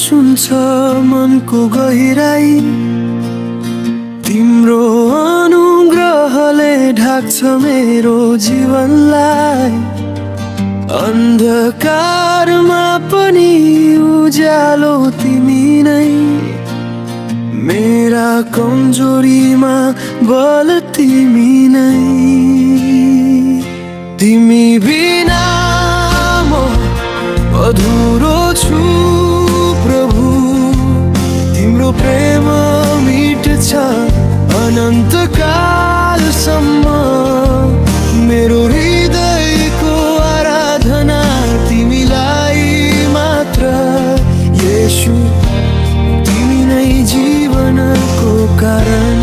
छुन्छ मनको गहिराई, तिम्रो अनुग्रहले ढाक्छ मेरो जीवनलाई। अन्धकारमा पनि उज्यालो तिमी नै, मेरा कमजोरीमा बल तिमी नै। तिमी बिना म अधुरो छु प्रभु, तिम्रो प्रेम मिट्छ अनन्तकालसम्म। मेरो हृदयको आराधना तिमीलाई मात्र, येशू तिमी नै जीवनको कारण।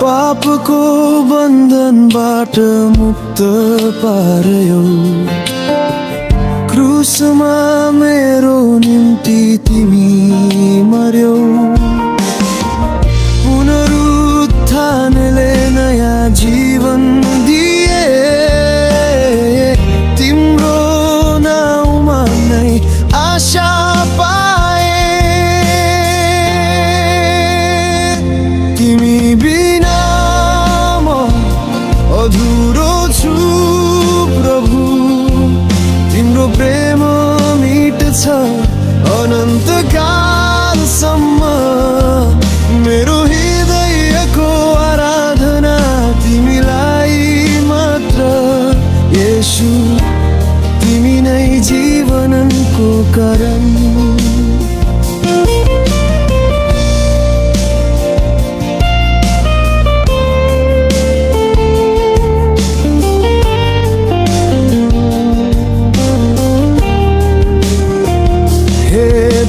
पापको बन्धनबाट मुक्त पार्यौ, क्रुसमा मेरो निम्ति तिमी मर्यौ। पुनरुत्थानले नयाँ जीवन दिए, तिम्रो नाउँमा नै आशा पाए। तिमी बिना अधुरो छु प्रभु, तिम्रो प्रेम मिट्छ अनन्तकालसम्म। मेरो हृदयको आराधना तिमीलाई मात्र, येशू तिमी नै जीवनको कारण।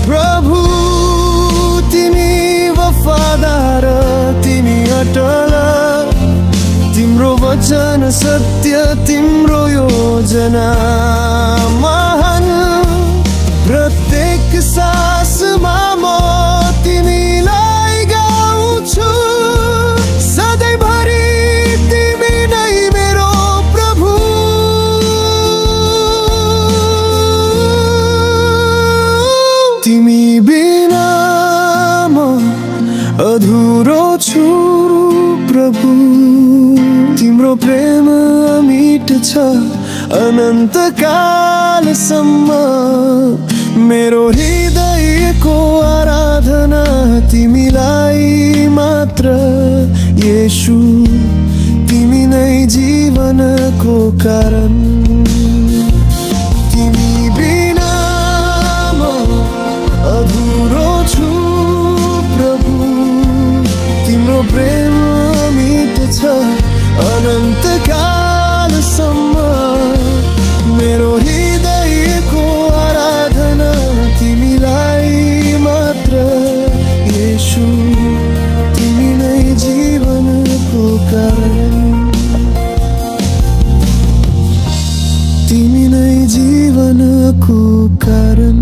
प्रभु तिमी वफादार, तिमी अटल, तिम्रो वचन सत्य, तिम्रो योजना महान। प्रत्येक सासमा म तिमीलाई गाउँछु, सधैँभरि तिमी नै मेरो प्रभु। तिमी बिना म अधुरो छु प्रभु, तिम्रो प्रेम मिट्छ अनन्तकालसम्म। मेरो हृदयको आराधना तिमीलाई मात्र, येशू तिमी नै जीवनको कारण। तिमी बिना म अधुरो छु प्रभु, तिम्रो प्रेम मिट्छ अनन्तकालसम्म। मेरो हृदयको आराधना तिमीलाई मात्र, येशू तिमी नै जीवनको कारण। तिमी नै जीवनको कारण।